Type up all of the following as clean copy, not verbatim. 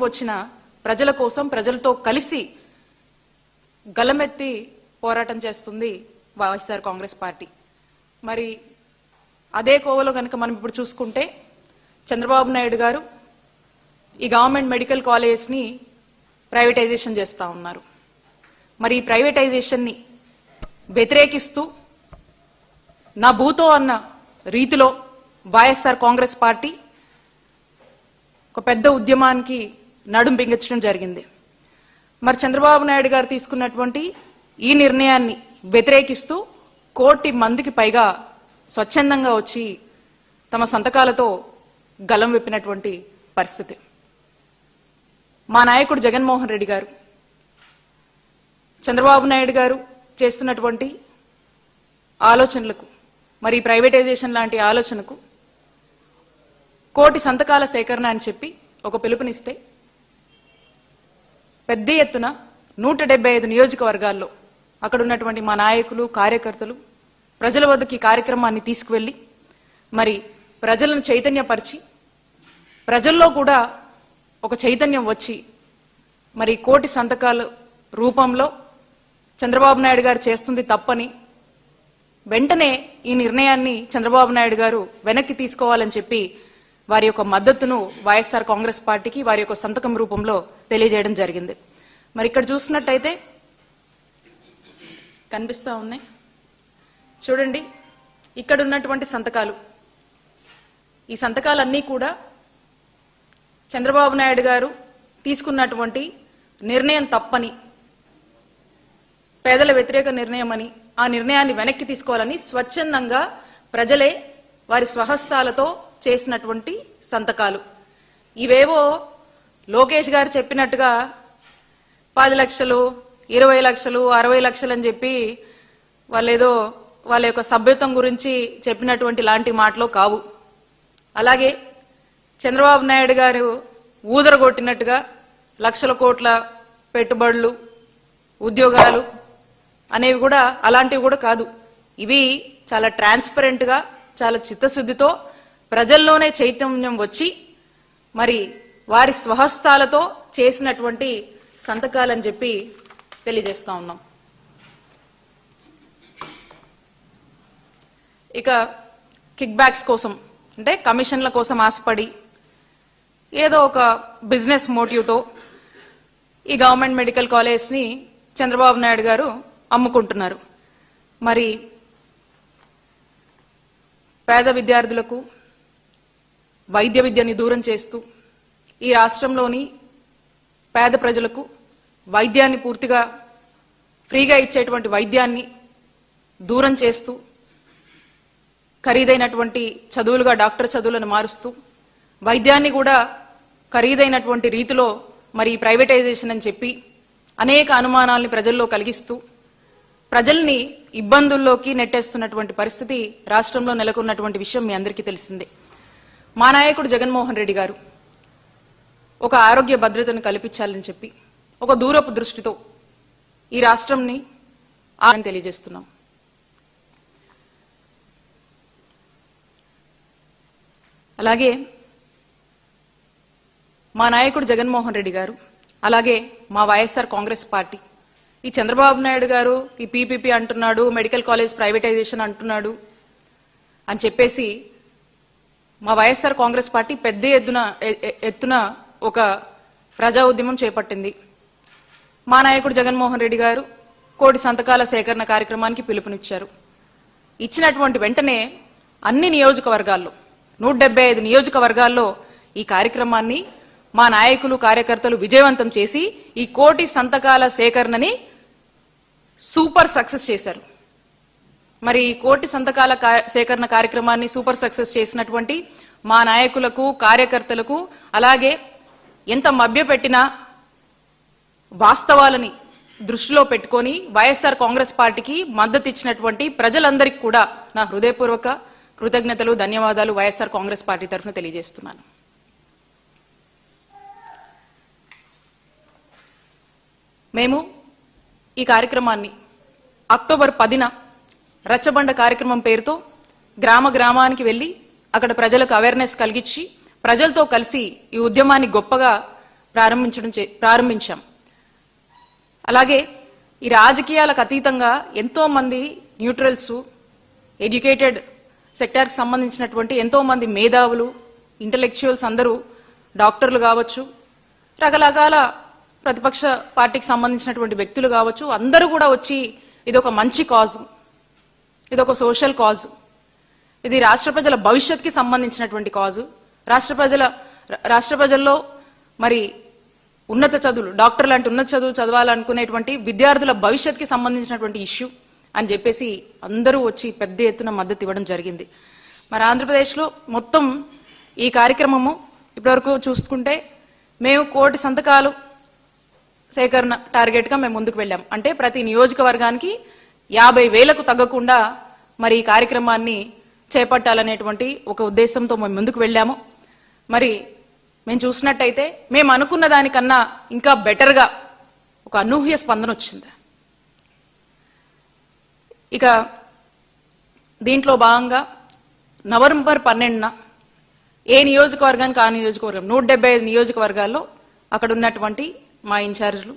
వచ్చిన ప్రజల కోసం ప్రజలతో కలిసి గలమెత్తి పోరాటం చేస్తుంది వైఎస్ఆర్ కాంగ్రెస్ పార్టీ. మరి అదే కోవలో గనుక మనం ఇప్పుడు చూసుకుంటే చంద్రబాబు నాయుడు గారు ఈ గవర్నమెంట్ మెడికల్ కాలేజెస్ ని ప్రైవేటైజేషన్ చేస్తా ఉన్నారు. మరి ఈ ప్రైవేటైజేషన్ ని వ్యతిరేకిస్తూ నా భూతో అన్న రీతిలో వైఎస్ఆర్ కాంగ్రెస్ పార్టీ ఒక పెద్ద ఉద్యమానికి నడుం బిగించడం జరిగింది. మరి చంద్రబాబు నాయుడు గారు తీసుకున్నటువంటి ఈ నిర్ణయాన్ని వ్యతిరేకిస్తూ 1 కోటి మందికి పైగా స్వచ్ఛందంగా వచ్చి తమ సంతకాలతో గలం విప్పినటువంటి పరిస్థితి. మా నాయకుడు జగన్మోహన్ రెడ్డి గారు చంద్రబాబు నాయుడు గారు చేస్తున్నటువంటి ఆలోచనలకు, మరి ప్రైవేటైజేషన్ లాంటి ఆలోచనకు 1 కోటి సంతకాల సేకరణ అని చెప్పి ఒక పిలుపునిస్తే పెద్ద ఎత్తున 175 నియోజకవర్గాల్లో అక్కడ ఉన్నటువంటి మా నాయకులు, కార్యకర్తలు ప్రజల వద్దకు ఈ కార్యక్రమాన్ని తీసుకువెళ్లి మరి ప్రజలను చైతన్యపరిచి ప్రజల్లో కూడా ఒక చైతన్యం వచ్చి మరి 1 కోటి సంతకాల రూపంలో చంద్రబాబు నాయుడు గారు చేస్తుంది తప్పని వెంటనే ఈ నిర్ణయాన్ని చంద్రబాబు నాయుడు గారు వెనక్కి తీసుకోవాలని చెప్పి వారి యొక్క మద్దతును వైఎస్ఆర్ కాంగ్రెస్ పార్టీకి వారి యొక్క సంతకం రూపంలో తెలియజేయడం జరిగింది. మరి ఇక్కడ చూసినట్టయితే కనిపిస్తా ఉన్నాయి చూడండి, ఇక్కడ ఉన్నటువంటి సంతకాలు, ఈ సంతకాలన్నీ కూడా చంద్రబాబు నాయుడు గారు తీసుకున్నటువంటి నిర్ణయం తప్పని, పేదల వ్యతిరేక నిర్ణయం అని, ఆ నిర్ణయాన్ని వెనక్కి తీసుకోవాలని స్వచ్ఛందంగా ప్రజలే వారి స్వహస్తాలతో చేసినటువంటి సంతకాలు. ఇవేవో లోకేష్ గారు చెప్పినట్టుగా 10 లక్షలు, 20 లక్షలు, 60 లక్షలు అని చెప్పి వాళ్ళేదో వాళ్ళ యొక్క సభ్యత్వం గురించి చెప్పినటువంటి లాంటి మాటలు కావు. అలాగే చంద్రబాబు నాయుడు గారు ఊదరగొట్టినట్టుగా లక్షల కోట్ల పెట్టుబడులు, ఉద్యోగాలు అనేవి కూడా అలాంటివి కూడా కాదు. ఇవి చాలా ట్రాన్స్పరెంట్ గా, చాలా చిత్తశుద్ధితో ప్రజల్లోనే చైతన్యం వచ్చి మరి వారి స్వహస్తాలతో చేసినటువంటి సంతకాలని చెప్పి తెలియజేస్తా ఉన్నాం. ఇక కిక్ బ్యాక్స్ కోసం, అంటే కమిషన్ల కోసం ఆశపడి ఏదో ఒక బిజినెస్ మోటివ్తో ఈ గవర్నమెంట్ మెడికల్ కాలేజ్ ని చంద్రబాబు నాయుడు గారు అమ్ముకుంటున్నారు. మరి పేద విద్యార్థులకు వైద్య విద్యని దూరం చేస్తూ ఈ రాష్ట్రంలోని పేద ప్రజలకు వైద్యాన్ని పూర్తిగా ఫ్రీగా ఇచ్చేటువంటి వైద్యాన్ని దూరం చేస్తూ ఖరీదైనటువంటి చదువులుగా డాక్టర్ చదువులను మారుస్తూ వైద్యాన్ని కూడా ఖరీదైనటువంటి రీతిలో మరి ప్రైవేటైజేషన్ అని చెప్పి అనేక అనుమానాల్ని ప్రజల్లో కలిగిస్తూ ప్రజల్ని ఇబ్బందుల్లోకి నెట్టేస్తున్నటువంటి పరిస్థితి రాష్ట్రంలో నెలకొన్నటువంటి విషయం మీ అందరికీ తెలిసిందే. మా నాయకుడు జగన్మోహన్ రెడ్డి గారు ఒక ఆరోగ్య భద్రతను కల్పించాలని చెప్పి ఒక దూరపు దృష్టితో ఈ రాష్ట్రంని తెలియజేస్తున్నాం. అలాగే మా నాయకుడు జగన్మోహన్ రెడ్డి గారు, అలాగే మా వైఎస్ఆర్ కాంగ్రెస్ పార్టీ ఈ చంద్రబాబు నాయుడు గారు ఈ పీపీపీ అంటున్నాడు, మెడికల్ కాలేజ్ ప్రైవేటైజేషన్ అంటున్నాడు అని చెప్పేసి మా వైఎస్ఆర్ కాంగ్రెస్ పార్టీ పెద్ద ఎత్తున ఒక ప్రజా ఉద్యమం చేపట్టింది. మా నాయకుడు జగన్మోహన్ రెడ్డి గారు 1 కోటి సంతకాల సేకరణ కార్యక్రమానికి పిలుపునిచ్చారు. ఇచ్చినటువంటి వెంటనే అన్ని నియోజకవర్గాల్లో 175 నియోజకవర్గాల్లో ఈ కార్యక్రమాన్ని మా నాయకులు, కార్యకర్తలు విజయవంతం చేసి ఈ 1 కోటి సంతకాల సేకరణని సూపర్ సక్సెస్ చేశారు. మరి 1 కోటి సంతకాల సేకరణ కార్యక్రమాన్ని సూపర్ సక్సెస్ చేసినటువంటి మా నాయకులకు, కార్యకర్తలకు, అలాగే ఎంత మభ్యపెట్టినా వాస్తవాలని దృష్టిలో పెట్టుకొని వైఎస్ఆర్ కాంగ్రెస్ పార్టీకి మద్దతు ఇచ్చినటువంటి ప్రజలందరికీ కూడా నా హృదయపూర్వక కృతజ్ఞతలు, ధన్యవాదాలు వైఎస్ఆర్ కాంగ్రెస్ పార్టీ తరఫున తెలియజేస్తున్నాను. మేము ఈ కార్యక్రమాన్ని అక్టోబర్ 10న రచ్చబండ కార్యక్రమం పేరుతో గ్రామ గ్రామానికి వెళ్లి అక్కడ ప్రజలకు అవేర్నెస్ కలిగించి ప్రజలతో కలిసి ఈ ఉద్యమాన్ని గొప్పగా ప్రారంభించాం. అలాగే ఈ రాజకీయాలకు అతీతంగా ఎంతో మంది న్యూట్రల్స్, ఎడ్యుకేటెడ్ సెక్టార్కి సంబంధించినటువంటి ఎంతో మంది మేధావులు, ఇంటలెక్చువల్స్ అందరూ, డాక్టర్లు కావచ్చు, రకరకాల ప్రతిపక్ష పార్టీకి సంబంధించినటువంటి వ్యక్తులు కావచ్చు, అందరూ కూడా వచ్చి ఇదొక మంచి కాజ్, ఇదొక సోషల్ కాజ్, ఇది రాష్ట్ర ప్రజల భవిష్యత్కి సంబంధించినటువంటి కాజు, రాష్ట్ర ప్రజల్లో మరి ఉన్నత చదువులు, డాక్టర్ లాంటి ఉన్నత చదువులు చదవాలనుకునేటువంటి విద్యార్థుల భవిష్యత్కి సంబంధించినటువంటి ఇష్యూ అని చెప్పేసి అందరూ వచ్చి పెద్ద ఎత్తున మద్దతు ఇవ్వడం జరిగింది. మరి ఆంధ్రప్రదేశ్లో మొత్తం ఈ కార్యక్రమము ఇప్పటివరకు చూసుకుంటే మేము 1 కోటి సంతకాలు సేకరణ టార్గెట్గా మేము ముందుకు వెళ్ళాం. అంటే ప్రతి నియోజకవర్గానికి 50,000కు తగ్గకుండా మరి ఈ కార్యక్రమాన్ని చేపట్టాలనేటువంటి ఒక ఉద్దేశంతో మేము ముందుకు వెళ్ళాము. మరి మేము చూసినట్టయితే మేము అనుకున్న దానికన్నా ఇంకా బెటర్గా ఒక అనూహ్య స్పందన వచ్చింది. ఇక దీంట్లో భాగంగా నవంబర్ 12న ఏ నియోజకవర్గానికి ఆ నియోజకవర్గం 175 నియోజకవర్గాల్లో అక్కడ ఉన్నటువంటి మా ఇన్ఛార్జీలు,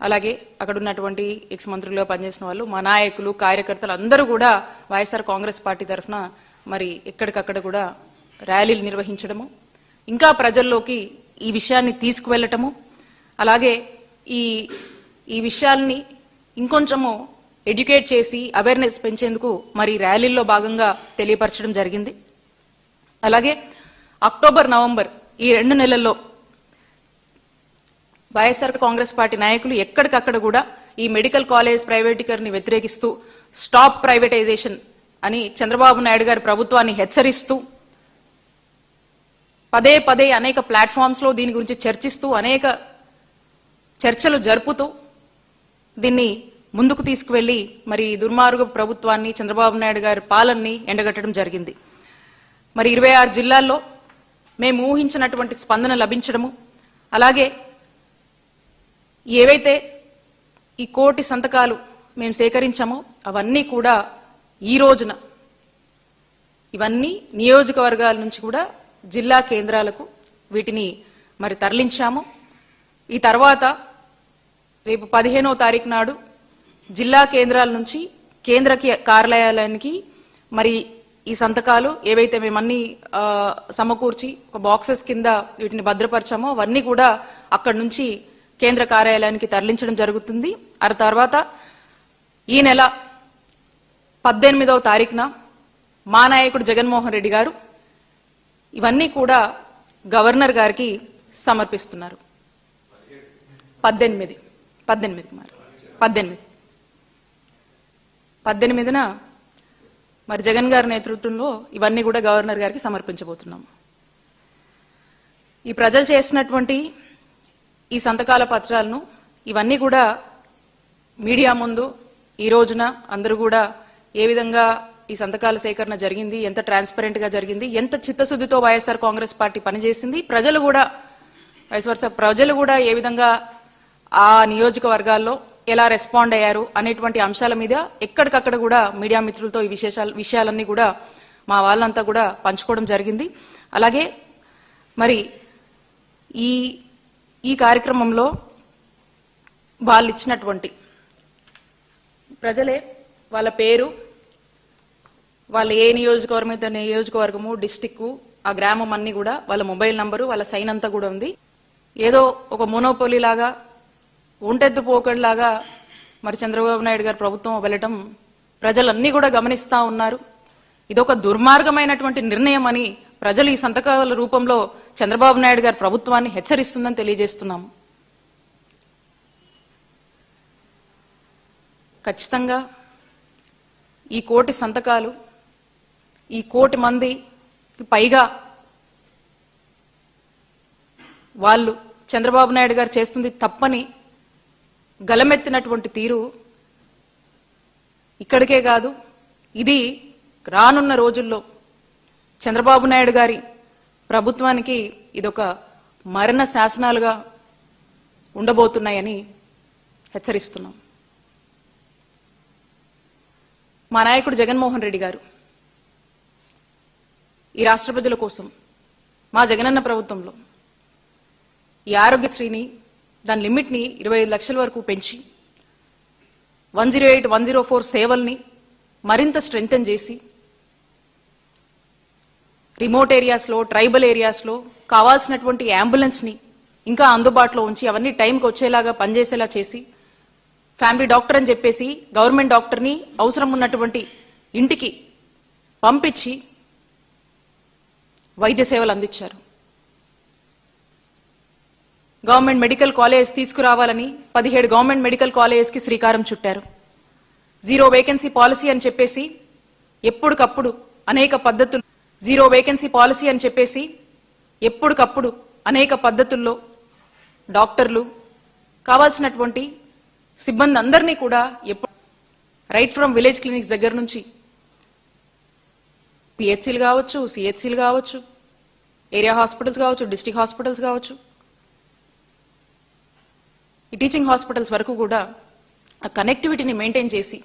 అలాగే అక్కడ ఉన్నటువంటి ఎక్స్ మంత్రులుగా పనిచేసిన వాళ్ళు, మా నాయకులు, కార్యకర్తలు అందరూ కూడా వైఎస్ఆర్ కాంగ్రెస్ పార్టీ తరఫున మరి ఎక్కడికక్కడ కూడా ర్యాలీలు నిర్వహించడము, ఇంకా ప్రజల్లోకి ఈ విషయాన్ని తీసుకువెళ్ళటము, అలాగే ఈ విషయాల్ని ఇంకొంచెము ఎడ్యుకేట్ చేసి అవేర్నెస్ పెంచేందుకు మరి ర్యాలీల్లో భాగంగా తెలియపరచడం జరిగింది. అలాగే అక్టోబర్, నవంబర్ ఈ 2 నెలల్లో వైఎస్ఆర్ కాంగ్రెస్ పార్టీ నాయకులు ఎక్కడికక్కడ కూడా ఈ మెడికల్ కాలేజ్ ప్రైవేటీకరణని వ్యతిరేకిస్తూ, స్టాప్ ప్రైవేటైజేషన్ అని చంద్రబాబు నాయుడు గారి ప్రభుత్వాన్ని హెచ్చరిస్తూ, పదే పదే అనేక ప్లాట్ఫామ్స్ లో దీని గురించి చర్చిస్తూ, అనేక చర్చలు జరుపుతూ దీన్ని ముందుకు తీసుకువెళ్లి మరి దుర్మార్గ ప్రభుత్వాన్ని, చంద్రబాబు నాయుడు గారి పాలనని ఎండగట్టడం జరిగింది. మరి 26 జిల్లాల్లో మేము ఊహించినటువంటి స్పందన లభించడము, అలాగే ఏవైతే ఈ 1 కోటి సంతకాలు మేము సేకరించామో అవన్నీ కూడా ఈ రోజున ఇవన్నీ నియోజకవర్గాల నుంచి కూడా జిల్లా కేంద్రాలకు వీటిని మరి తరలించాము. ఈ తర్వాత రేపు 15వ తారీఖు నాడు జిల్లా కేంద్రాల నుంచి కేంద్ర కార్యాలయానికి మరి ఈ సంతకాలు ఏవైతే మేమన్నీ సమకూర్చి ఒక బాక్సెస్ కింద వీటిని భద్రపరిచామో అవన్నీ కూడా అక్కడి నుంచి కేంద్ర కార్యాలయానికి తరలించడం జరుగుతుంది. ఆ తర్వాత ఈ నెల 18వ తారీఖున మా నాయకుడు జగన్మోహన్ రెడ్డి గారు ఇవన్నీ కూడా గవర్నర్ గారికి సమర్పిస్తున్నారు. 18న మరి జగన్ గారి నేతృత్వంలో ఇవన్నీ కూడా గవర్నర్ గారికి సమర్పించబోతున్నాము. ఈ ప్రజలు చేసినటువంటి ఈ సంతకాల పత్రాలను ఇవన్నీ కూడా మీడియా ముందు ఈ రోజున అందరూ కూడా ఏ విధంగా ఈ సంతకాల సేకరణ జరిగింది, ఎంత ట్రాన్స్పరెంట్ గా జరిగింది, ఎంత చిత్తశుద్ధితో వైఎస్ఆర్ కాంగ్రెస్ పార్టీ పనిచేసింది, ప్రజలు కూడా ఏ విధంగా ఆ నియోజకవర్గాల్లో ఎలా రెస్పాండ్ అయ్యారు అనేటువంటి అంశాల మీద ఎక్కడికక్కడ కూడా మీడియా మిత్రులతో ఈ విషయాలన్నీ కూడా మా వాళ్ళంతా కూడా పంచుకోవడం జరిగింది. అలాగే మరి ఈ కార్యక్రమంలో వాళ్ళు ఇచ్చినటువంటి ప్రజలే వాళ్ళ పేరు, వాళ్ళ ఏ నియోజకవర్గము, డిస్టిక్, ఆ గ్రామం అన్ని కూడా వాళ్ళ మొబైల్ నంబరు, వాళ్ళ సైన్ అంతా కూడా ఉంది. ఏదో ఒక మోనోపోలీ లాగా, ఒంటెత్తు పోకడిలాగా మరి చంద్రబాబు నాయుడు గారి ప్రభుత్వం వెళ్ళటం ప్రజలన్నీ కూడా గమనిస్తా ఉన్నారు. ఇదొక దుర్మార్గమైనటువంటి నిర్ణయం అని ప్రజలు ఈ సంతకాల రూపంలో చంద్రబాబు నాయుడు గారి ప్రభుత్వాన్ని హెచ్చరిస్తుందని తెలియజేస్తున్నాము. ఖచ్చితంగా ఈ 1 కోటి సంతకాలు, ఈ 1 కోటి మందికి పైగా వాళ్ళు చంద్రబాబు నాయుడు గారు చేస్తుంది తప్పని గలమెత్తినటువంటి తీరు ఇక్కడికే కాదు, ఇది రానున్న రోజుల్లో చంద్రబాబు నాయుడు గారి ప్రభుత్వానికి ఇదొక మరణ శాసనాలుగా ఉండబోతున్నాయని హెచ్చరిస్తున్నాం. మా నాయకుడు జగన్మోహన్ రెడ్డి గారు ఈ రాష్ట్ర ప్రజల కోసం మా జగనన్న ప్రభుత్వంలో ఈ ఆరోగ్యశ్రీని దాని లిమిట్ని 25 లక్షల వరకు పెంచి 108, 104 సేవల్ని మరింత స్ట్రెంగ్తెన్ చేసి రిమోట్ ఏరియాస్లో, ట్రైబల్ ఏరియాస్లో కావాల్సినటువంటి అంబులెన్స్ని ఇంకా అందుబాటులో ఉంచి అవన్నీ టైంకి వచ్చేలాగా పనిచేసేలా చేసి ఫ్యామిలీ డాక్టర్ అని చెప్పేసి గవర్నమెంట్ డాక్టర్ని అవసరం ఉన్నటువంటి ఇంటికి పంపించి వైద్య సేవలు అందించారు. గవర్నమెంట్ మెడికల్ కాలేజ్ తీసుకురావాలని 17 గవర్నమెంట్ మెడికల్ కాలేజెస్కి శ్రీకారం చుట్టారు. 0 వేకెన్సీ పాలసీ అని చెప్పేసి ఎప్పటికప్పుడు అనేక పద్ధతులు అనేక పద్ధతుల్లో డాక్టర్లు కావాల్సినటువంటి సిబ్బంది అందరినీ కూడా రైట్ ఫ్రమ్ విలేజ్ క్లినిక్స్ దగ్గర నుంచి పిహెచ్సీలు కావచ్చు, సిహెచ్సీలు కావచ్చు, ఏరియా హాస్పిటల్స్ కావచ్చు, డిస్ట్రిక్ట్ హాస్పిటల్స్ కావచ్చు, ఈ టీచింగ్ హాస్పిటల్స్ వరకు కూడా ఆ కనెక్టివిటీని మెయింటైన్ చేసి